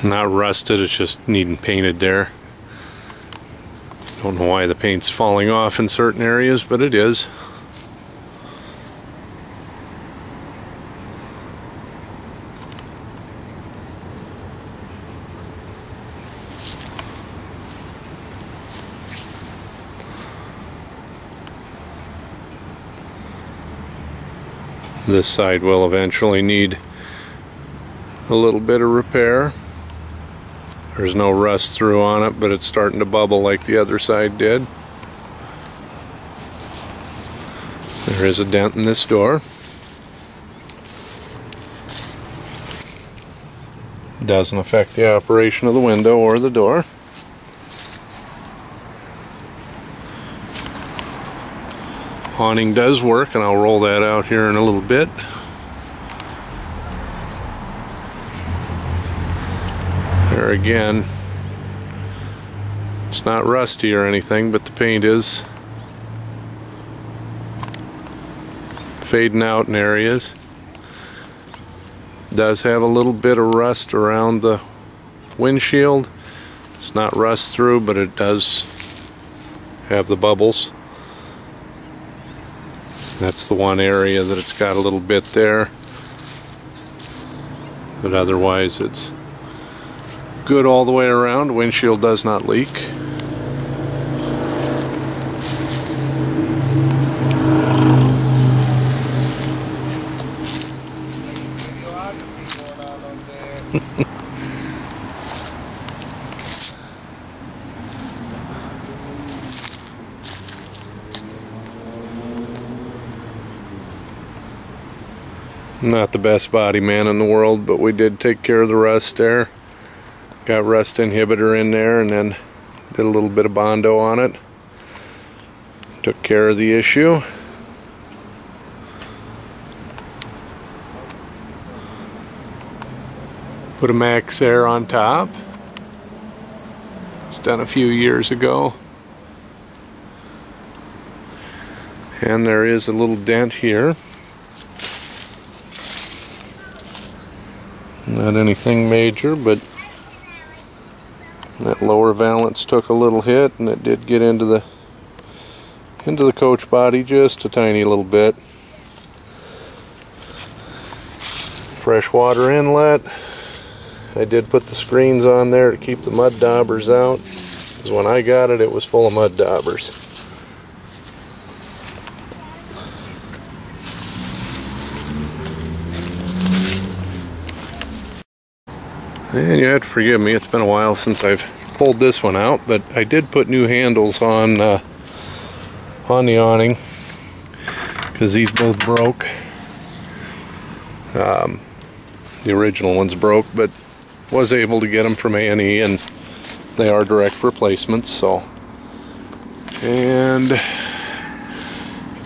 Not rusted, it's just needing painted there. Don't know why the paint's falling off in certain areas, but it is. This side will eventually need a little bit of repair. There's no rust through on it, but it's starting to bubble like the other side did. There is a dent in this door. Doesn't affect the operation of the window or the door. Awning does work, and I'll roll that out here in a little bit. There again, it's not rusty or anything, but the paint is fading out in areas. Does have a little bit of rust around the windshield. It's not rust through, but it does have the bubbles. That's the one area that it's got a little bit there, but otherwise it's good all the way around. Windshield does not leak. Not the best body man in the world, but we did take care of the rust there. Got rust inhibitor in there and then did a little bit of Bondo on it. Took care of the issue. Put a Max Air on top. It's done a few years ago. And there is a little dent here. Not anything major, but that lower valance took a little hit, and it did get into the coach body just a tiny little bit. Freshwater inlet. I did put the screens on there to keep the mud daubers out, because when I got it, it was full of mud daubers. And you have to forgive me, it's been a while since I've pulled this one out, but I did put new handles on the awning, because these both broke. The original ones broke, but was able to get them from A&E, and they are direct replacements. So, and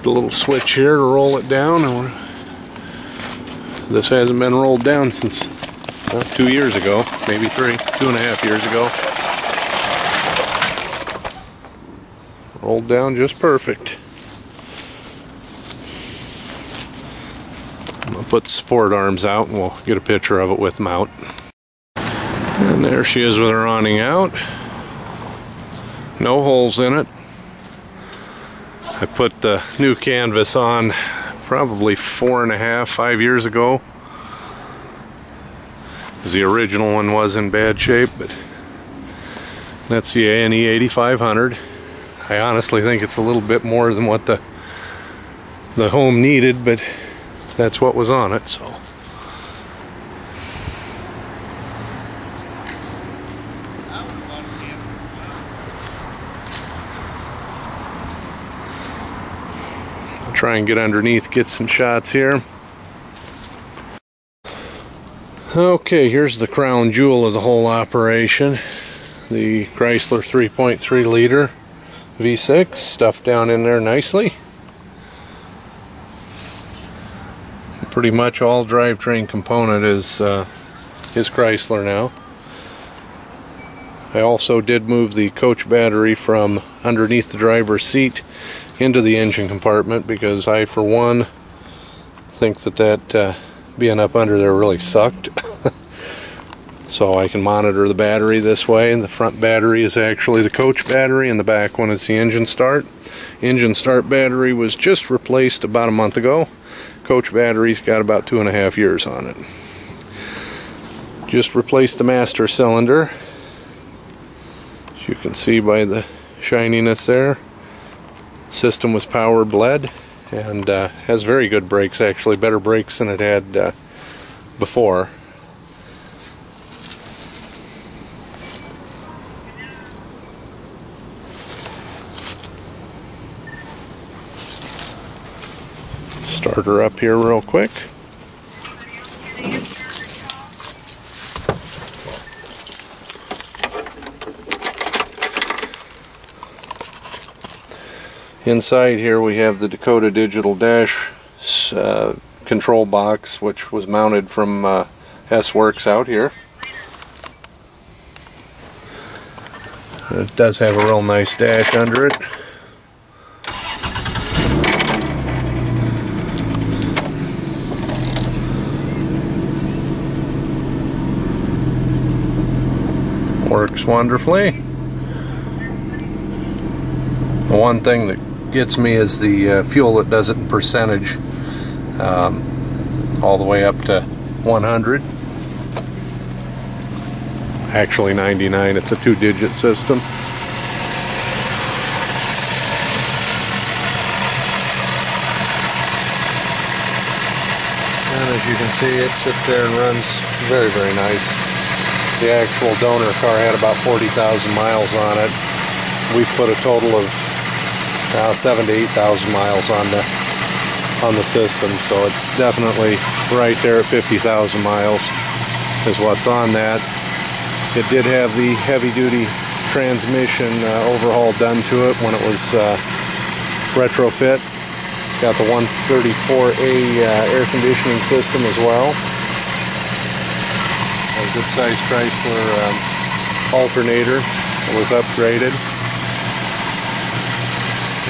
the little switch here to roll it down. This hasn't been rolled down since 2 years ago, maybe 2.5 years ago. Rolled down just perfect. I'm going to put the support arms out and we'll get a picture of it with them out. And there she is with her awning out. No holes in it. I put the new canvas on probably 5 years ago. The original one was in bad shape, but that's the A&E 8500. I honestly think it's a little bit more than what the home needed, but that's what was on it. So I'll try and get underneath, get some shots here. Okay, here's the crown jewel of the whole operation. The Chrysler 3.3 liter V6 stuffed down in there nicely. Pretty much all drivetrain component is Chrysler now. I also did move the coach battery from underneath the driver's seat into the engine compartment, because I, for one, think that being up under there really sucked. So I can monitor the battery this way, and the front battery is actually the coach battery, and the back one is the engine start. Engine start battery was just replaced about a month ago. Coach battery's got about 2.5 years on it. Just replaced the master cylinder. As you can see by the shininess there. System was power bled and has very good brakes, actually better brakes than it had before. Start her up here real quick. Inside here we have the Dakota Digital Dash control box, which was mounted from S-Works out here. It does have a real nice dash under it. Works wonderfully. The one thing that gets me is the fuel that does it in percentage, all the way up to 100. Actually 99. It's a 2-digit system. And as you can see, it sits there and runs very, very nice. The actual donor car had about 40,000 miles on it. We've put a total of 7,000 to 8,000 miles on the system, so it's definitely right there at 50,000 miles is what's on that. It did have the heavy-duty transmission overhaul done to it when it was retrofit. It's got the 134A air conditioning system as well. A good-sized Chrysler alternator that was upgraded.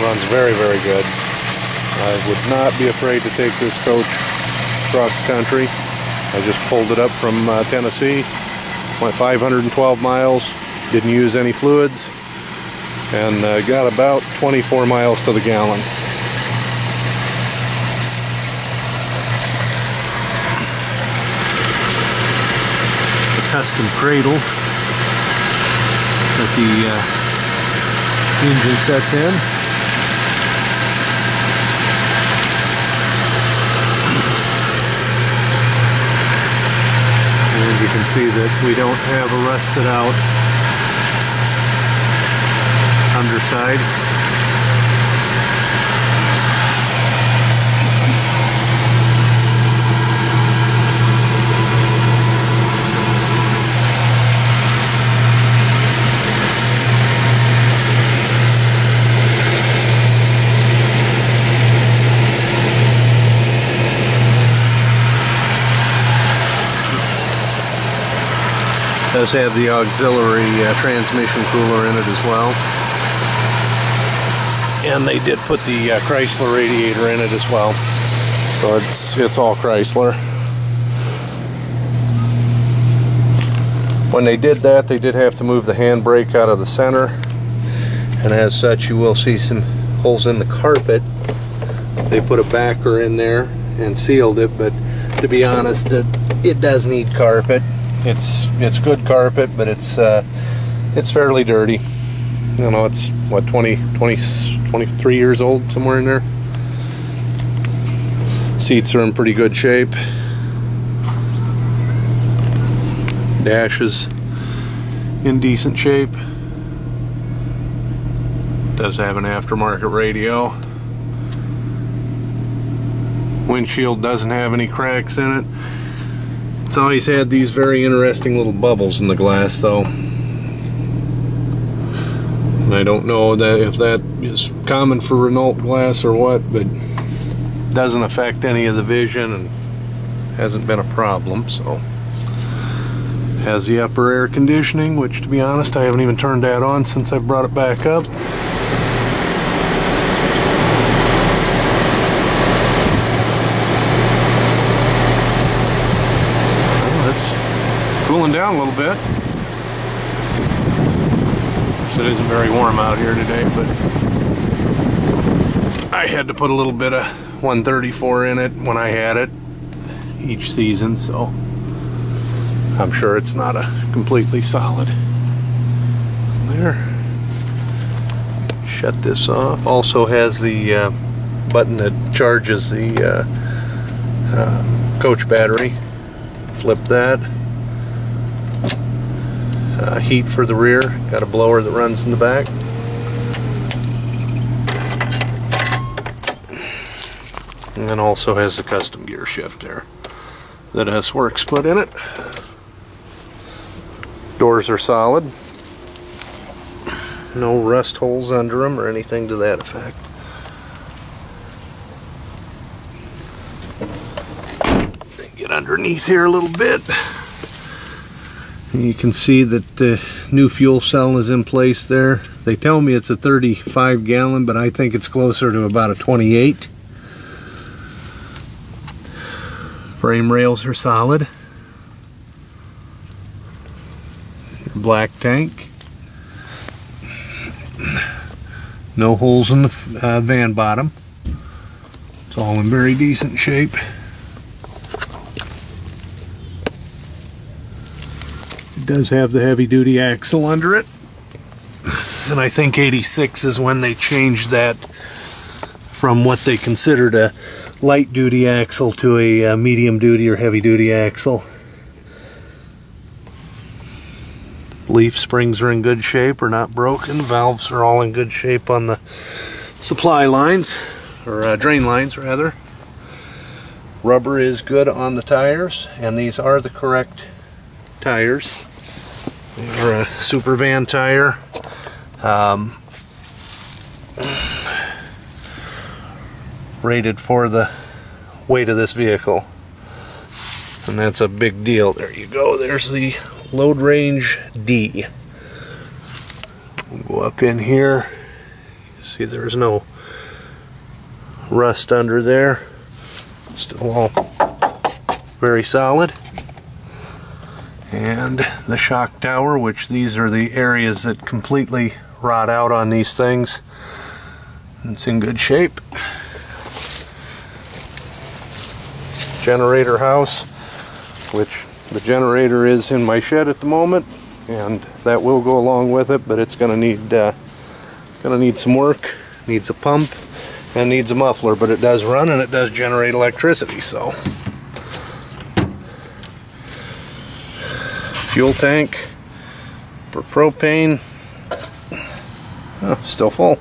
Runs very, very good. I would not be afraid to take this coach across the country. I just pulled it up from Tennessee, went 512 miles, didn't use any fluids, and got about 24 miles to the gallon. It's the custom cradle that the engine sets in. You can see that we don't have a rusted out underside. Does have the auxiliary transmission cooler in it as well, and they did put the Chrysler radiator in it as well, so it's all Chrysler. When they did that, they did have to move the handbrake out of the center, and as such you will see some holes in the carpet. They put a backer in there and sealed it, but to be honest, it does need carpet. It's good carpet, but it's fairly dirty. You know, it's what, 23 years old, somewhere in there. Seats are in pretty good shape. Dash is in decent shape. Does have an aftermarket radio. Windshield doesn't have any cracks in it. It's always had these very interesting little bubbles in the glass, though. And I don't know if that is common for Renault glass or what, but it doesn't affect any of the vision and hasn't been a problem. So has the upper air conditioning, which, to be honest, I haven't even turned that on since I brought it back up. cooling down a little bit. It isn't very warm out here today, but I had to put a little bit of 134 in it when I had it each season, so I'm sure it's not a completely solid. There. Shut this off. Also has the button that charges the coach battery. Flip that. Heat for the rear. Got a blower that runs in the back. And then also has the custom gear shifter that S-Works put in it. Doors are solid. No rust holes under them or anything to that effect. Get underneath here a little bit. And you can see that the new fuel cell is in place there. They tell me it's a 35 gallon, but I think it's closer to about a 28. Frame rails are solid. Black tank. No holes in the van bottom. It's all in very decent shape. It does have the heavy-duty axle under it. And I think 86 is when they changed that from what they considered a light-duty axle to a medium-duty or heavy-duty axle. Leaf springs are in good shape, or not broken. Valves are all in good shape on the supply lines, or drain lines rather. Rubber is good on the tires, and these are the correct tires. They're a super van tire. Rated for the weight of this vehicle, and that's a big deal. There you go. There's the load range D. We'll go up in here. See, there's no rust under there. Still all very solid. And the shock tower, which these are the areas that completely rot out on these things. It's in good shape. Generator house, which the generator is in my shed at the moment, and that will go along with it, but it's gonna need some work. Needs a pump and needs a muffler, but it does run and it does generate electricity. So fuel tank for propane, oh, still full.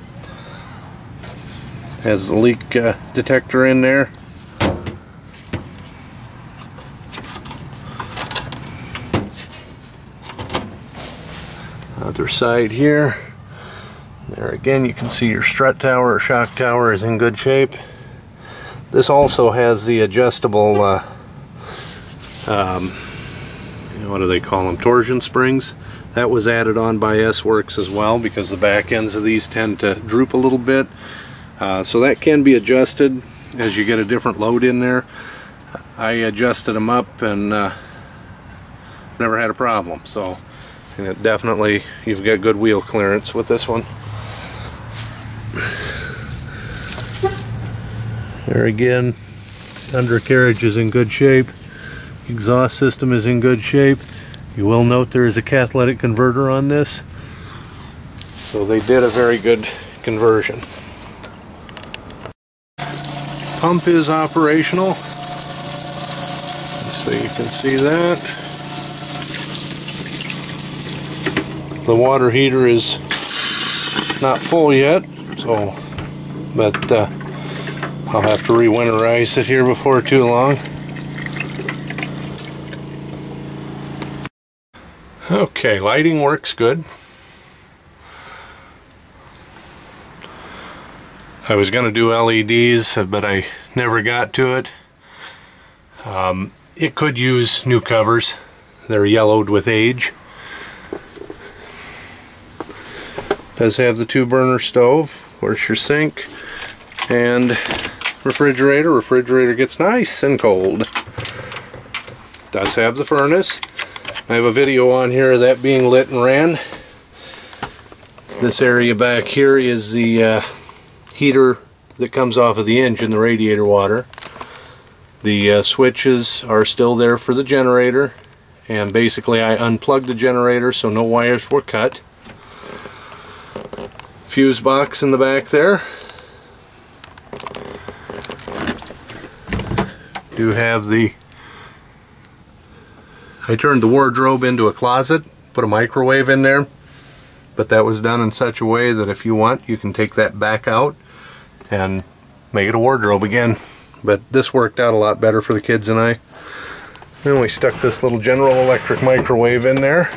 Has the leak detector in there. Other side here. There again, you can see your strut tower or shock tower is in good shape. This also has the adjustable, what do they call them? Torsion springs. That was added on by S-Works as well, because the back ends of these tend to droop a little bit. So that can be adjusted as you get a different load in there. I adjusted them up and never had a problem. So, and it definitely, you've got good wheel clearance with this one. There again, undercarriage is in good shape. Exhaust system is in good shape. You will note there is a catalytic converter on this. So they did a very good conversion. Pump is operational. So you can see that. The water heater is not full yet, so, but I'll have to re-winterize it here before too long. Okay, lighting works good. I was going to do LEDs, but I never got to it. It could use new covers. They're yellowed with age. Does have the 2-burner stove. Of course, your sink and refrigerator. Refrigerator gets nice and cold. Does have the furnace. I have a video on here of that being lit and ran. This area back here is the heater that comes off of the engine, the radiator water. The switches are still there for the generator, and basically I unplugged the generator so no wires were cut. Fuse box in the back there. Do have I turned the wardrobe into a closet, put a microwave in there, but that was done in such a way that if you want, you can take that back out and make it a wardrobe again. But this worked out a lot better for the kids and I. Then we stuck this little General Electric microwave in there.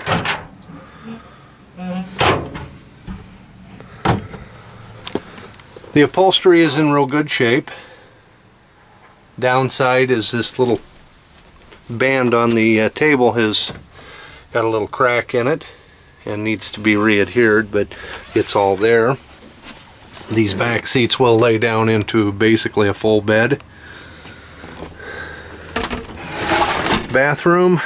The upholstery is in real good shape. Downside is this little band on the table has got a little crack in it and needs to be re-adhered, but it's all there. These back seats will lay down into basically a full bed. Bathroom.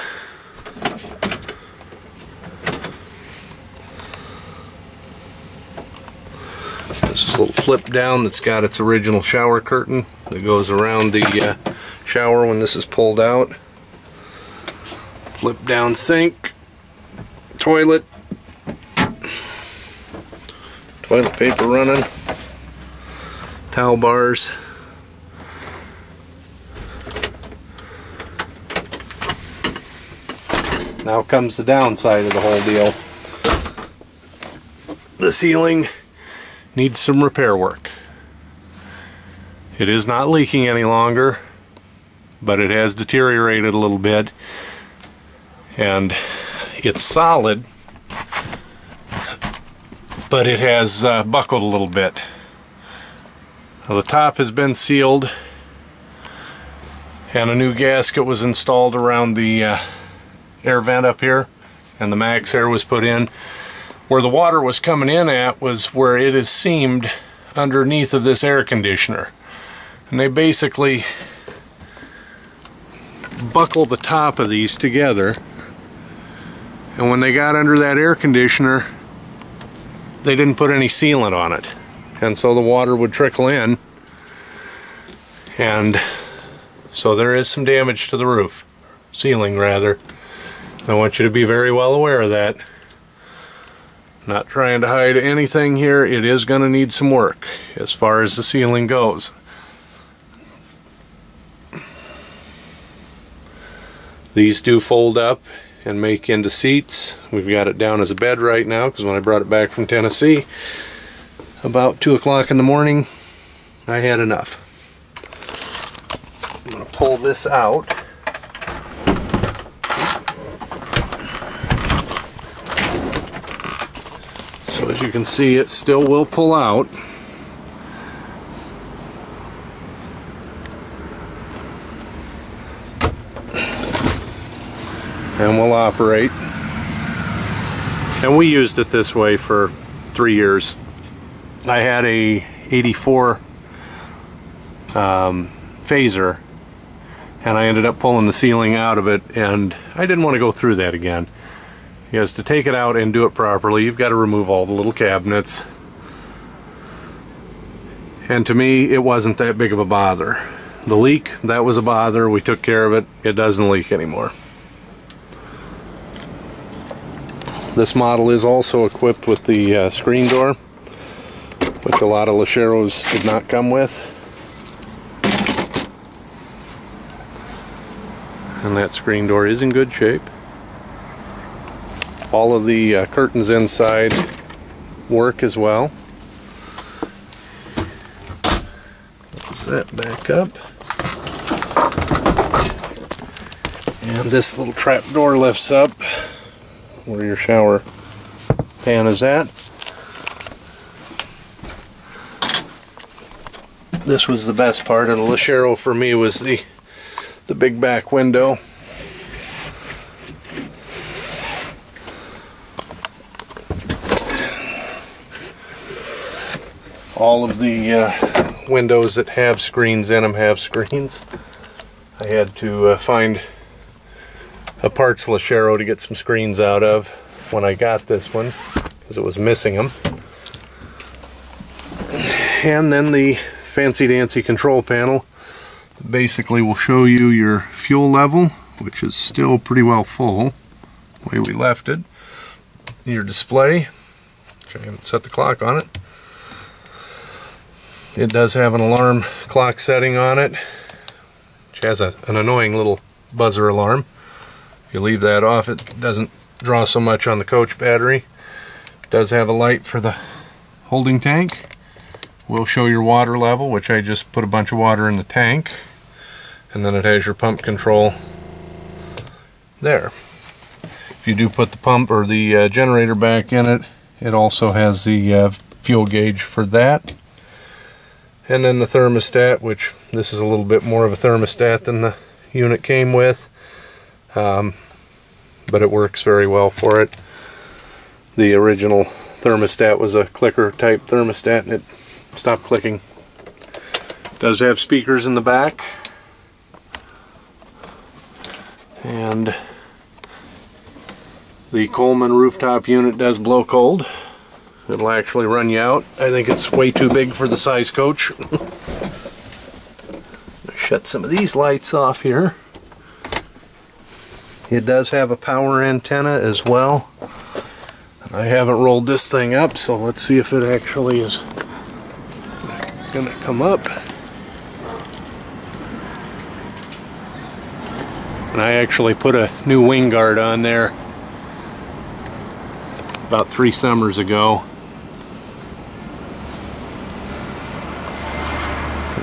This is a little flip down that's got its original shower curtain that goes around the shower when this is pulled out. Flip down sink, toilet, toilet paper running, towel bars. Now comes the downside of the whole deal. The ceiling needs some repair work. It is not leaking any longer, but it has deteriorated a little bit, and it's solid, but it has buckled a little bit. Now, the top has been sealed and a new gasket was installed around the air vent up here, and the max air was put in. Where the water was coming in at was where it is seamed underneath of this air conditioner, and they basically buckle the top of these together, and when they got under that air conditioner they didn't put any sealant on it, and so the water would trickle in, and so there is some damage to the roof, ceiling rather. I want you to be very well aware of that. Not trying to hide anything here. It is going to need some work as far as the ceiling goes. These do fold up and make into seats. We've got it down as a bed right now because when I brought it back from Tennessee about 2 o'clock in the morning, I had enough. I'm going to pull this out. So as you can see, it still will pull out. And will operate. And we used it this way for 3 years. I had a 84 phaser, and I ended up pulling the ceiling out of it, and I didn't want to go through that again. Because to take it out and do it properly, you've got to remove all the little cabinets. And to me, it wasn't that big of a bother. The leak, that was a bother. We took care of it. It doesn't leak anymore. This model is also equipped with the screen door, which a lot of LeSharos did not come with. And that screen door is in good shape. All of the curtains inside work as well. Close that back up. And this little trap door lifts up where your shower pan is at. This was the best part of the LeSharo for me, was the big back window. All of the windows that have screens in them have screens. I had to find a parts LeSharo to get some screens out of when I got this one, because it was missing them. And then the fancy dancy control panel basically will show you your fuel level, which is still pretty well full, the way we left it. Your display, which I haven't set the clock on it. It does have an alarm clock setting on it, which has an annoying little buzzer alarm. If you leave that off, it doesn't draw so much on the coach battery. It does have a light for the holding tank. Will show your water level, which I just put a bunch of water in the tank. And then it has your pump control there. If you do put the pump or the generator back in it, it also has the fuel gauge for that. And then the thermostat, which this is a little bit more of a thermostat than the unit came with. But it works very well for it. The original thermostat was a clicker type thermostat, and it stopped clicking. It does have speakers in the back, and the Coleman rooftop unit does blow cold. It'll actually run you out. I think it's way too big for the size coach. Shut some of these lights off here. It does have a power antenna as well. I haven't rolled this thing up, so let's see if it actually is gonna come up. And I actually put a new wing guard on there about 3 summers ago.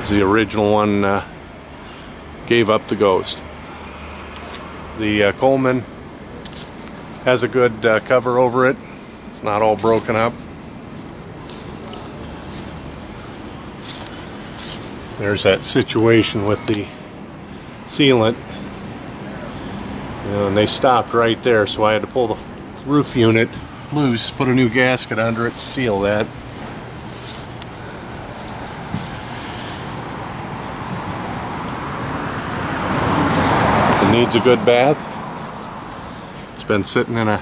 The original one gave up the ghost. The Coleman has a good cover over it. It's not all broken up. There's that situation with the sealant. And they stopped right there, so I had to pull the roof unit loose, put a new gasket under it to seal that. It needs a good bath. It's been sitting in a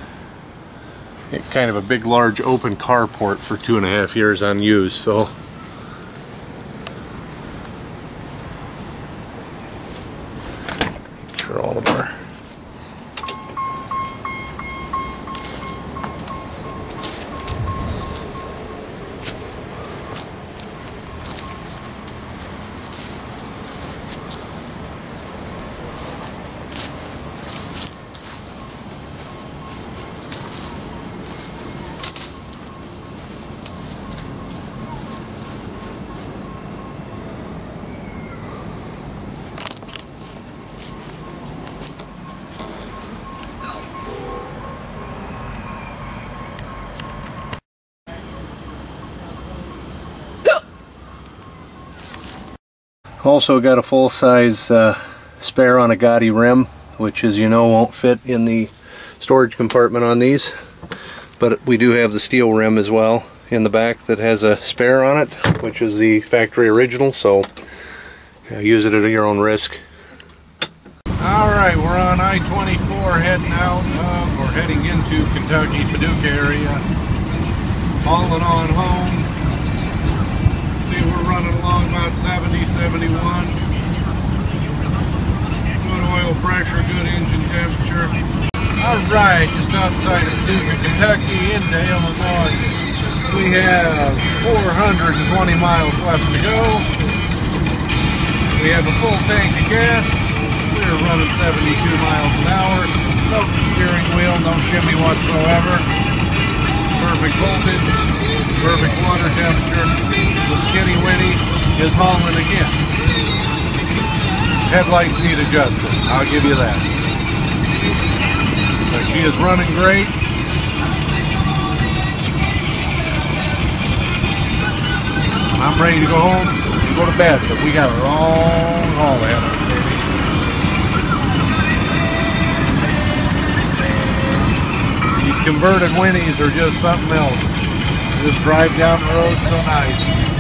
kind of a big large open carport for 2.5 years unused, so sure all of our also got a full-size spare on a Gotti rim, which, as you know, won't fit in the storage compartment on these, but we do have the steel rim as well in the back that has a spare on it, which is the factory original, so use it at your own risk. Alright, we're on I-24 heading out or heading into Kentucky, Paducah area, hauling on home. We're running along about 70, 71. Good oil pressure, good engine temperature. Alright, just outside of Paducah, Kentucky, into Illinois. We have 420 miles left to go. We have a full tank of gas. We're running 72 miles an hour. No steering wheel, no shimmy whatsoever. Perfect voltage, perfect water temperature. The Skinny Winnie is hauling again. Headlights need adjusting, I'll give you that. So she is running great. I'm ready to go home and go to bed, but we got a long haul ahead of us, baby. These converted Winnies are just something else. Just drive down the road so nice.